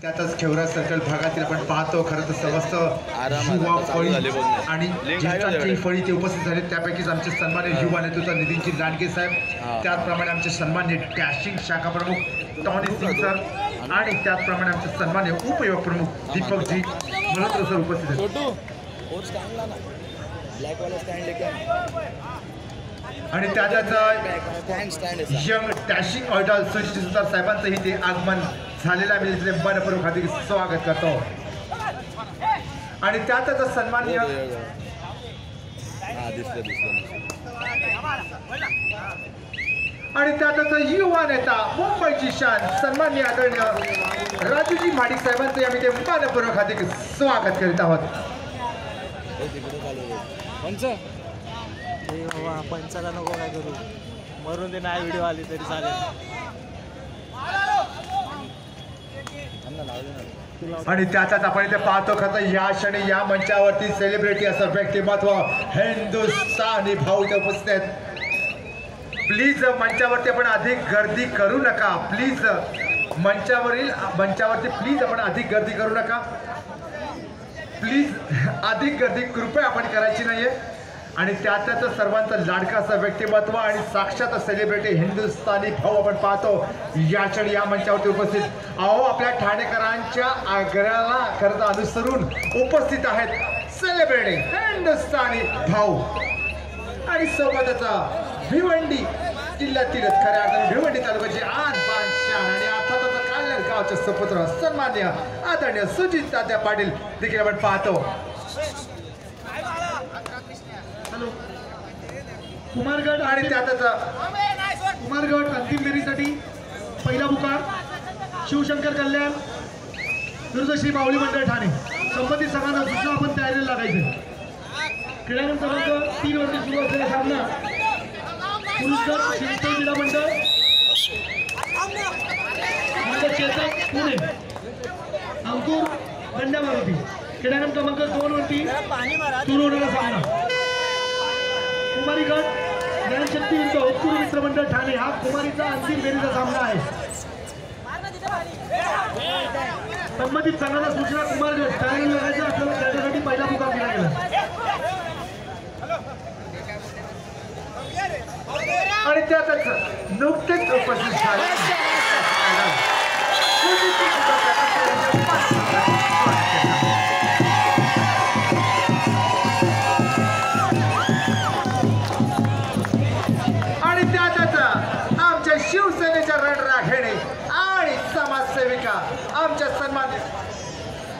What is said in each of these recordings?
त्यातच खेवरा सर्कल भागातील आपण पाहतो खरं तर समस्त युवा फळी आणि ज्येष्ठांची फळी ते उपस्थित झाले. त्यापैकीच आमचे सन्मान्य युवा नेतृत्व नितीनजी लांडगे साहेब, त्याचप्रमाणे आमचे सन्मान्य डॅशिंग शाखा प्रमुख टॉनी सिंग सर आणि त्याचप्रमाणे आमचे सन्मान्य उपयोग प्रमुख दीपकजी मल्होत्रा सर उपस्थित आहेत. आणि त्याच्याच यंग डॅशिंग ऑर्डर सुजित सुतार साहेबांचंही ते आगमन झालेलं आहे. मी मनपूर्वक हार्दिक स्वागत करतो. आणि त्यातच सन्मान्य आणि त्यातच युवा नेता मुंबईची शान सन्मान्य आदरणीय राजूजी माडिक साहेबांचं आम्ही ते मनपूर्वक हार्दिक स्वागत करीत आहोत. पंचाला नको काय करू, मरून दे, नाही व्हिडिओ आली तरी चालेल. आणि त्याचाच आपण इथे पाहतो खरं या क्षणी या मंचावरती सेलिब्रिटी असं व्यक्तिमत्व हिंदुस्थानी भाऊ इथे उपस्थित आहेत. प्लीज मंचावरती आपण अधिक गर्दी करू नका. प्लीज मंचावरती प्लीज आपण अधिक गर्दी करू नका. प्लीज अधिक गर्दी कृपया आपण करायची नाहीये. आणि त्यातच सर्वांचं लाडका असं व्यक्तिमत्व आणि साक्षात सेलिब्रिटी हिंदुस्थानी भाऊ आपण पाहतो या क्षणी या मंचावरती उपस्थित. अहो, आपल्या ठाणेकरांच्या आग्रहाला खरं अनुसरून उपस्थित आहेत सेलिब्रिटी हिंदुस्थानी भाऊ. आणि सोबतच भिवंडी जिल्ह्यातीलच खऱ्या अर्थाने भिवंडी तालुक्याचे आन बान शान आणि अर्थातच काल्हेर गावचे सुपुत्र सन्मान्य आदरणीय सुजित तात्या पाटील देखील आपण पाहतो. कुमारगड आणि त्यातच कुमारगड अंतिम फेरीसाठी पहिला पुकार शिवशंकर कल्याण विरुद्ध श्री माऊली मंडळ ठाणे. संबंधित संघांना सुद्धा आपण तयारीला लागायचे. क्रीडांगण क्रमांक 3 वरती सुरू असलेला सामना पुरुष गट चिंचवड जिल्हा मंडळ चेतक पुणे अंकुर गंड्या मारुती. क्रीडांगण क्रमांक 2 वरती सुरू होणारा सामना कुमारी गट ज्ञानशक्ती विरुद्ध होतकुरी मित्र मंडळ ठाणे. हा कुमारीचा अंतिम फेरीचा सामना आहे. संबंधित संघाला सूचना कुमारगड तयारी लगायचं आपल्याला त्याच्यासाठी पहिला पुकार दिला गेला. आणि त्यातच नुकतेच उपस्थित झाले आणि त्यातच आमच्या शिवसेनेच्या रणरागिणी आणि समाजसेविका आमच्या सन्मानित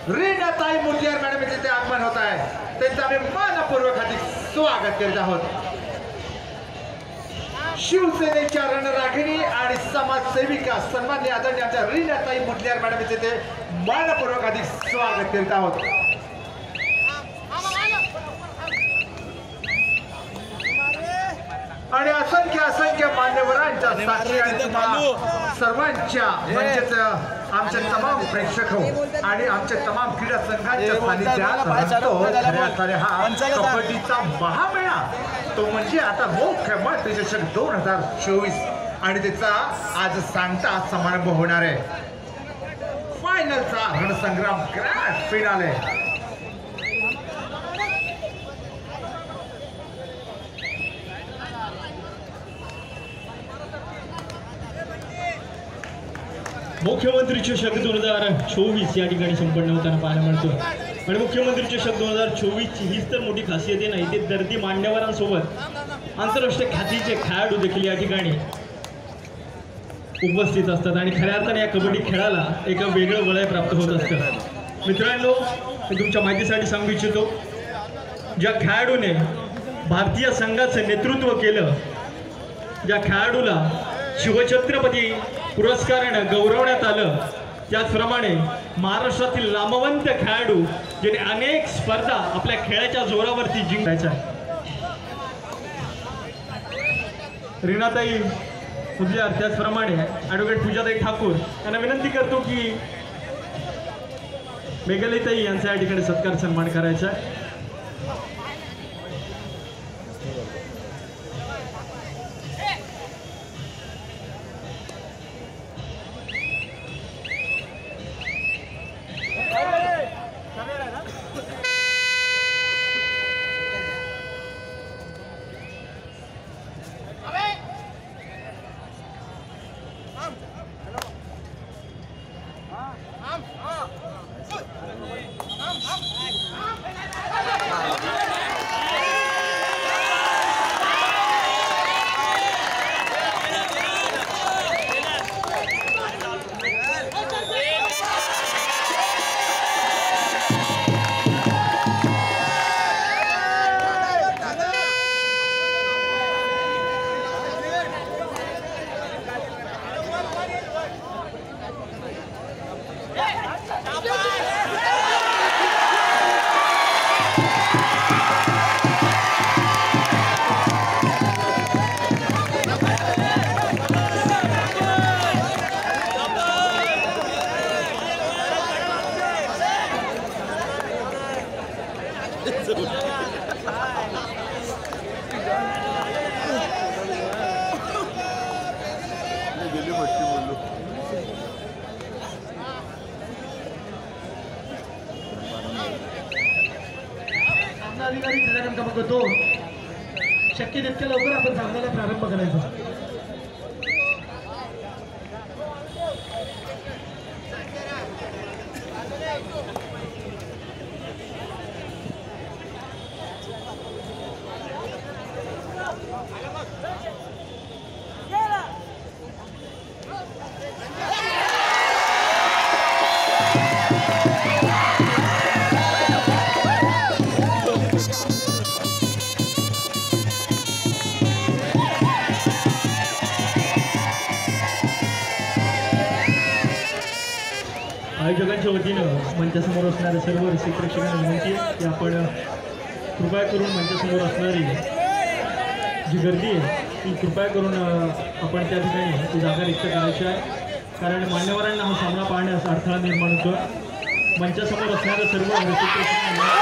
रीनाताई मुरलीधर मॅडम यांचे ते आगमन होत आहे. त्यांचं आम्ही मनपूर्वक हार्दिक स्वागत करीत आहोत. शिवसेनेच्या रणरागिणी आणि समाजसेविका सन्मान्य आदरणीय आमच्या रीनाताई मुरलीधर मॅडम यांचे ते मनपूर्वक हार्दिक स्वागत करीत आहोत. आणि असंख्य मान्यवरांच्या साक्षी आणि तुम्हाला सर्वांच्या म्हणजेच आमच्या तमाम प्रेक्षक आणि आमच्या तमाम क्रीडा संघांच्या सानिध्यात हा कबड्डीचा महामेळा तो म्हणजे आता मुख्य माती चषक 2024 आणि त्याचा आज सांगता समारंभ होणार आहे. फायनलचा रणसंग्राम ग्रँड फिनाले. मुख्यमंत्री चषक 2024 या ठिकाणी संपन्न होताना पाहायला मिळतो. आणि मुख्यमंत्री चषक 2024 ची हीच तर मोठी खासियत आहे ना, इथे दर्दी मान्यवरांसोबत आंतरराष्ट्रीय ख्यातीचे खेळाडू देखील या ठिकाणी उपस्थित असतात. आणि खऱ्या अर्थाने या कबड्डी खेळाला एक वेगळं वलय प्राप्त होत असतं. मित्रांनो, मी तुमच्या माहितीसाठी सांगू इच्छितो, ज्या खेळाडूने भारतीय संघाचं नेतृत्व केलं, ज्या खेळाडूला शिवछत्रपती पुरस्कारानं गौरवण्यात आलं, त्याचप्रमाणे महाराष्ट्रातील नामवंत खेळाडू ज्याने अनेक स्पर्धा आपल्या खेळाच्या जोरावरती जिंकायच्या. रीनाताई मुरलीधर त्याचप्रमाणे ॲडव्होकेट पूजाताई ठाकूर यांना विनंती करतो की मेघालयताई यांचा या ठिकाणी सत्कार सन्मान करायचा आहे. अधिकारी क्रीडा क्रमांक 2 शक्य तितक्या लवकर आपण सामन्याला प्रारंभ करायचा. आयोजकांच्या वतीनं मंचासमोर असणाऱ्या सर्व रसिक प्रेक्षकांना विनंती आहे की आपण कृपया करून मंचासमोर असणारी जी गर्दी आहे ती कृपया करून आपण त्या ठिकाणी ती जागा रिक्त करायची आहे. कारण मान्यवरांना हा सामना पाहण्यास अडथळा निर्माण होतो. मंचासमोर असणाऱ्या सर्व रसिक प्रेक्षकांना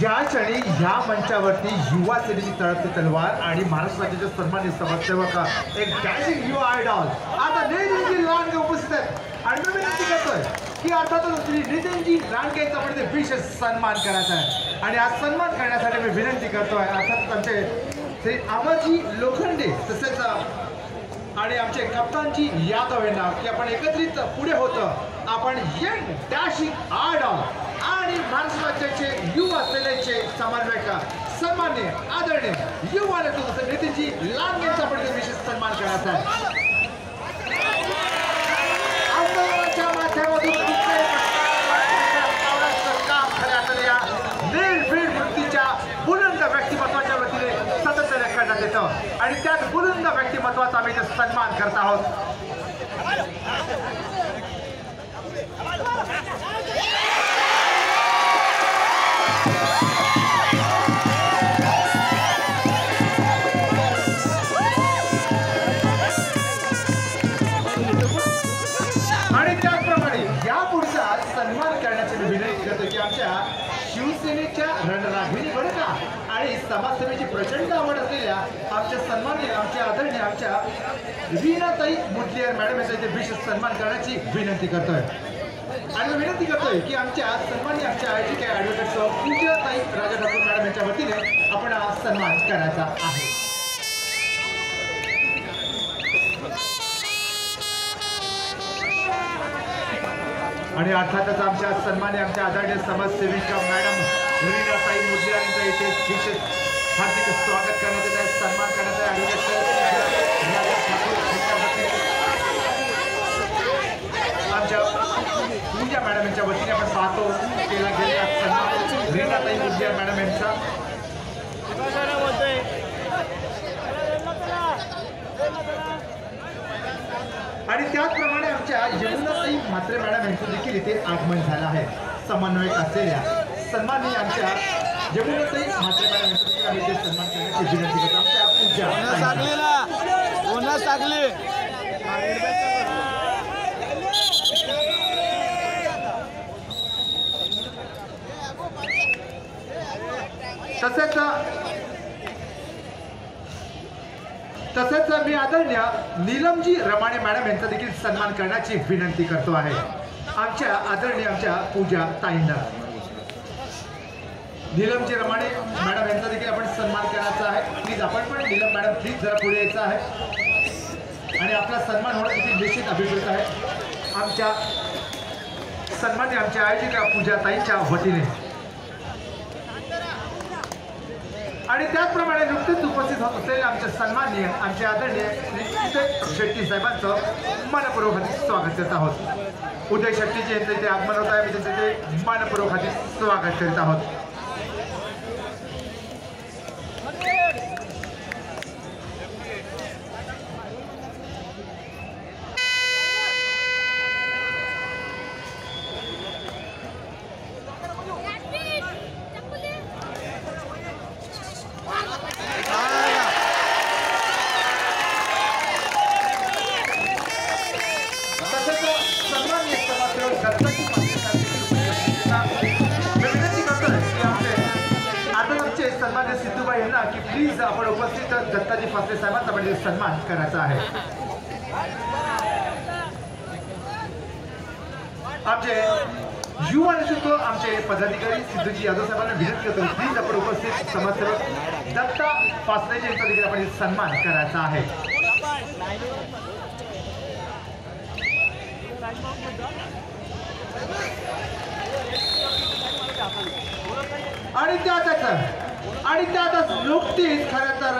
ज्या क्षणी ह्या मंचावरती युवा सेनेची तळपती तलवार आणि महाराष्ट्र राज्याचे सन्मानित समाजसेवक एक डॅशिंग युवा आयडॉल आता नितीनजी लांडगे उपस्थित आहेत आणि मी विनंती करतोय की अर्थातच श्री नितीनजी लांडगे यांचा आपण विशेष सन्मान करायचा आहे. आणि आज सन्मान करण्यासाठी मी विनंती करतोय अर्थातच आमचे श्री अमरजी लोखंडे तसेच आणि आमचे कप्तानजी यादव यांना की आपण एकत्रित पुढे होतं आपण यंग डॅशिंग आयडॉल आणि महाराष्ट्र राज्याचे युवा सेनेचे समन्वयक सन्मान्य आदरणीय युवा नेते नितीनजी लांडगे यांचा आपण विशेष सन्मान करायचा आहे. आंदोलनाच्या माध्यमातून काम करण्यात या निर्भीड वृत्तीच्या बुलंद व्यक्तिमत्वाच्या वतीने सातत्याने करण्यात येतं आणि त्याच बुलंद व्यक्तिमत्वाचा आम्ही इथे सन्मान करत आहोत. आणि त्याचप्रमाणे या पुढचा सन्मान करण्याची मी विनंती करतो की आमच्या शिवसेनेच्या रणरागिणी बरं का आणि समाजसेवेची प्रचंड आवड असलेल्या आमच्या सन्माननीय आमच्या आदरणीय आमच्या रीनाताई मुदलियार मॅडम यांचा इथे विशेष सन्मान करण्याची विनंती करतोय. आणि मी विनंती करतोय की आमच्या सन्माननीय आमच्या आयोजिका ॲडव्होकेट पूजाताई राजा ठाकूर मॅडम यांच्या वतीने आपण हा सन्मान करायचा आहे. आणि अर्थातच आमच्या सन्मान्य आमच्या आदरणीय समाजसेविका मॅडम रीनाताई मुदलियार यांचा इथे विशेष हार्दिक स्वागत करण्यात येत आहे, सन्मान करण्यात आहे. आमच्या पूजा मॅडम यांच्या वतीने आपण पाहतो केला गेलेला सन्मान रीनाताई मुदलियार मॅडम यांचा. आणि त्याचप्रमाणे आमच्या यमुनाताई म्हात्रे मॅडम यांचं देखील इथे आगमन झालं आहे. समन्वयक असलेल्या सन्माननीय आमच्या यमुनाताई म्हात्रे मॅडम यांचं देखील आम्ही इथे सन्मान करण्याची विनंती करतो. आमच्या पूजा तसेच मी आदरणीय नीलमजी रमाणे मॅडम यांचा देखील सन्मान करण्याची विनंती करतो आहे. आमच्या पूजा ताईंना नीलमजी रमाणे मॅडम यांचा देखील आपण सन्मान करायचा आहे. प्लीज आपण पण नीलम मॅडम प्लीज जरा पुढे यायचं आहे आणि आपला सन्मान होणं देखील निश्चित अभिप्रेत आहे. आमच्या सन्मान्य आमच्या आयोजिका पूजा ताईंच्या वतीने आणि त्याचप्रमाणे नुकतेच उपस्थित होत असलेले आमचे सन्माननीय आमचे आदरणीय श्री शेट्टी साहेबांचं मनपूर्वक हार्दिक स्वागत करत आहोत. उदय शेट्टीजी यांचं इथे आगमन होत आहे. मी त्यांचं इथे मनपूर्वक हार्दिक स्वागत करीत आहोत. सन्मान्य सिद्धूबाई यांना की प्लीज आपण उपस्थित दत्ताजी फासले साहेबांचा म्हणजे सन्मान करायचा आहे. आमचे युवा नेतृत्व आमचे पदाधिकारी सिद्धूजी यादव साहेबांना विनंती करतो प्लीज आपण उपस्थित समाजसेवक दत्ता फासलेजी यांचा देखील आपण सन्मान करायचा आहे. आणि त्यातच नुकतीच खरं तर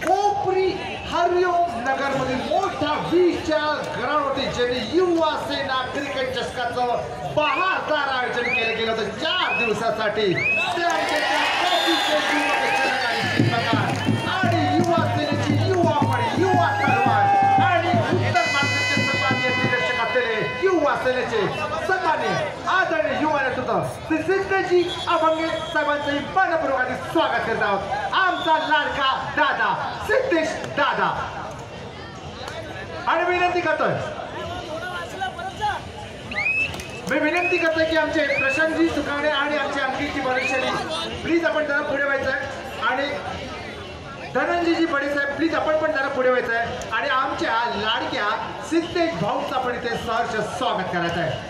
कोपरी हरिओम नगर मधील मोठ्या 20च्या ग्राउंडवरती ज्यांनी युवा सेना क्रिकेट चषकाचं बहारदार आयोजन केलं गेलं होतं 4 दिवसासाठी. आणि युवा सेनेची युवा तलवार आणि उत्तर भारताचे सन्माननीय निरीक्षक असलेले युवा सेनेचे सन्माननीय आदरणीय युवा नेतृत्व श्री सिद्धेजी अभंगे साहेबांचंही मनपूर्वक स्वागत करत आहोत. आमचा लाडका दादा सिद्धेश दादा आणि विनंती करतोय की आमचे प्रशांतजी सुकाणे आणि आमचे अंकितजी बडेशेरी प्लीज आपण जरा पुढे व्हायचं आहे आणि धनंजयजी बडे साहेब प्लीज आपण पण जरा पुढे व्हायचं आहे आणि आमच्या लाडक्या सिद्धेश भाऊचं आपण इथे सहर्ष स्वागत करायचं आहे.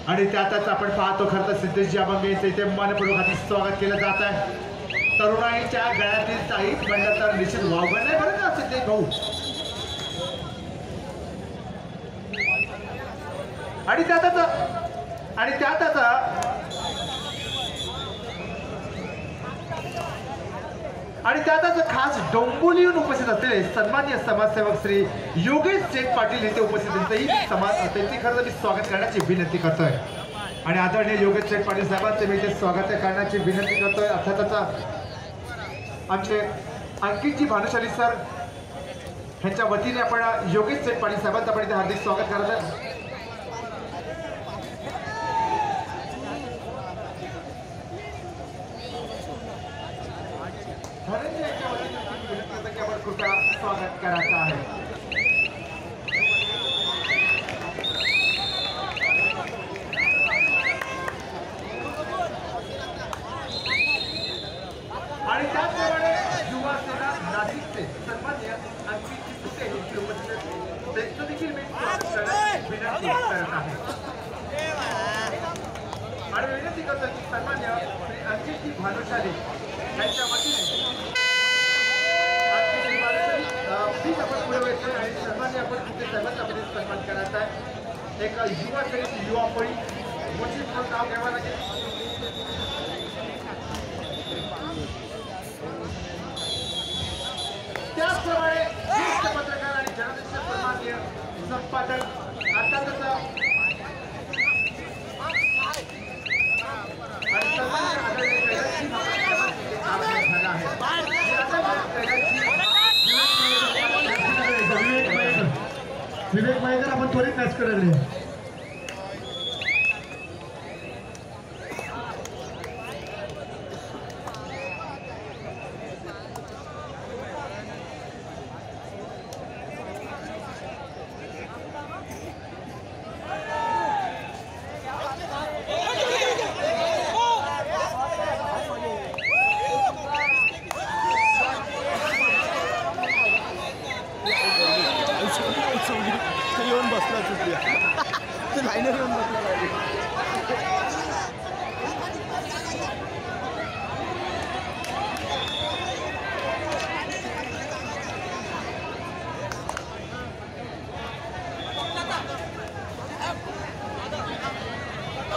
आणि त्यातच आपण पाहतो खरं तर सिद्धेशजी अभंगे इथे मनपूर्वक स्वागत केलं जात आहे. तरुणाईच्या गळ्यातील ताई म्हणलं तर निश्चित वावगं नाही बरं का सिद्धेश भाऊ. आणि त्यातच खास डोंबिवलीहून उपस्थित असलेले सन्माननीय समाजसेवक श्री योगेश शेठ पाटील येथे उपस्थित त्यांची खरं मी स्वागत करण्याची विनंती करतोय. आणि आदरणीय योगेश शेठ पाटील साहेबांचे मी इथे स्वागत करण्याची विनंती करतोय. अर्थातच आमचे अंकितजी भानुशाली सर ह्यांच्या वतीने आपण योगेश शेठ पाटील साहेबांचं आपण इथे हार्दिक स्वागत करत आहे. स्वागत करायचं आहे. आणि त्याचप्रमाणे युवा सेना नाशिकचे सन्माननीय अंकितजी सुटे त्यांचं देखील मी विनंती करत आहे. आणि विनंती करतो की सन्मान्य श्री अंकितजी भानुशाली यांच्या वतीने प्लीज आपण पुढे व्हायचं आणि सन्मान्य आपण तिथे सर्वांचा आपण सन्मान करायचा आहे. एक युवा सेनेची युवा फळी मोठी नाव घ्यावं लागेल. त्याचप्रमाणे ज्येष्ठ पत्रकार आणि जर्नलिस्ट सन्माननीय संपादक अर्थातच आणि झाला आहे. विवेक मयेकर आपण त्वरित मॅच करायला.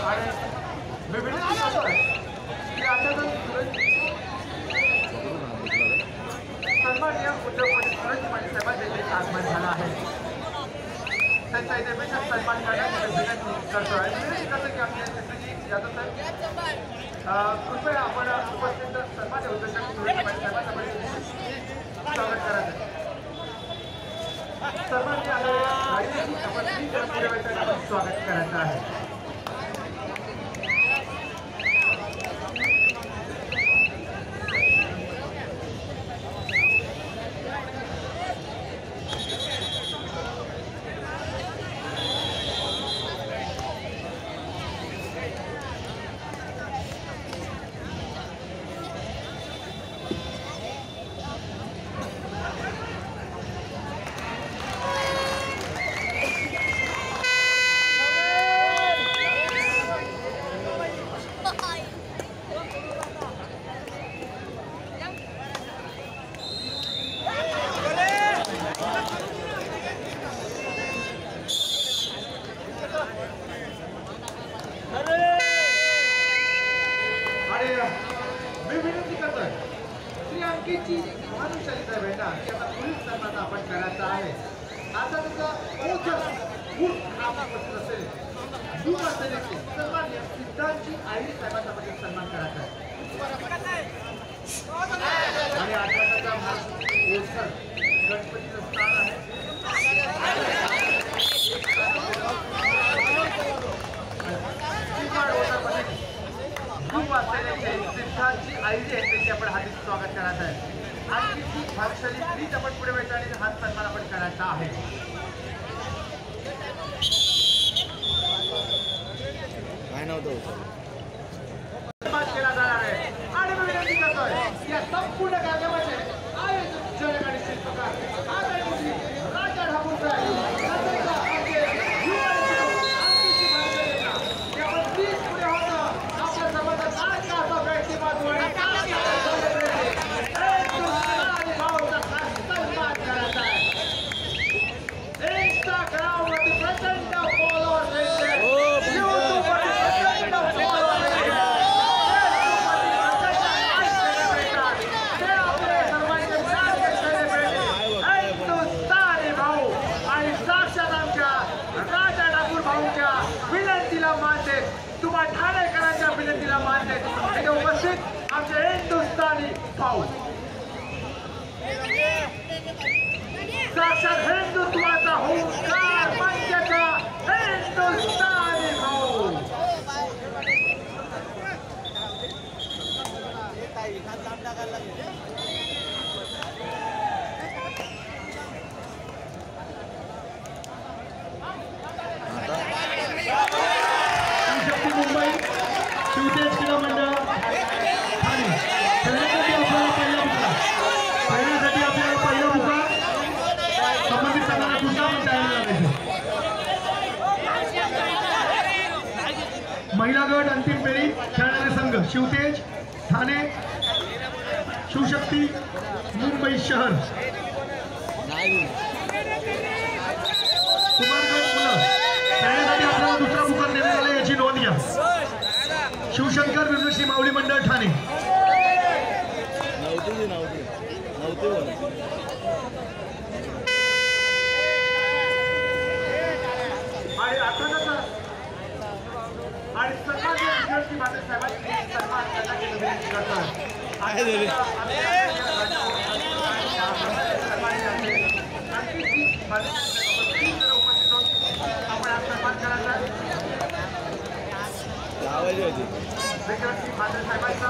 आणि मी विनंती करतोय की आता जर सन्माननीय उद्योगपती सुरेश माने साहेबांचे इथे आगमन झालं आहे. त्यांचा इथे विशेष सन्मान करण्याची विनंती करतोय. विनंती करतो की आपले चित्रजी यादव साहेब कृपया आपण उपस्थित सन्मान्य उद्योजक सुरेश माने साहेबांचं स्वागत करायचं. सन्माननीय आपण स्वागत करायचं आहे. मी विनंती करतोय श्री अंकितची भानुशालीचा भेटा की आता पुढील सन्मान आपण करायचा आहे. आता त्याचा ओझर खूप कामापासून असेल दूर असेल सन्मान्य सिद्धांतची आई साहेबांचा आपण सन्मान करायचा आहे. आणि आता त्याचा ओझर गणपतीचं स्थान आहे. सिद्धांतची आई जी आहे त्यांची आपण हार्दिक स्वागत करायचं आहे. आणि ती भानुशाली प्लीज आपण पुढे भेटा आणि हाच सन्मान आपण करायचा आहे. काय नव्हतं केला जाणार आहे. आणि मी विनंती करतोय या संपूर्ण कार्यक्रमाचे आयोजक जलक आणि शिल्पकार आदरणीय राजा ठाकूर साहेब विनंतीला मानते. तुम्हा ठाणेकरांच्या विनंतीला मानते. इथे उपस्थित आमचे हिंदुस्थानी भाऊ साक्षात हिंदुत्वाचा हुंकार मंचाचा हिंदुस्थानी भाऊ मुंबई शिवतेज क्रीडा मंडळ ठाणे खेळण्यासाठी आपल्याला पहिला पुकार संबंधित सगळ्यांना दुसरा पण तयारी लागायचं. महिला गट अंतिम फेरी खेळणारे संघ शिवतेज ठाणे शिवशक्ती मुंबई शहर. कुमारगड मुलं खेळण्यासाठी आपल्याला दुसरा पुकार देण्यात आला याची नोंद घ्या. शिवशंकर विरुद्ध श्री माऊली मंडळ ठाणे. आणि आणि सन्माननीय विजयश्री माने साहेबांची सन्मान करण्याची विनंती करतात. आपण आज सन्मान करायचा विजयश्री माने साहेबांचा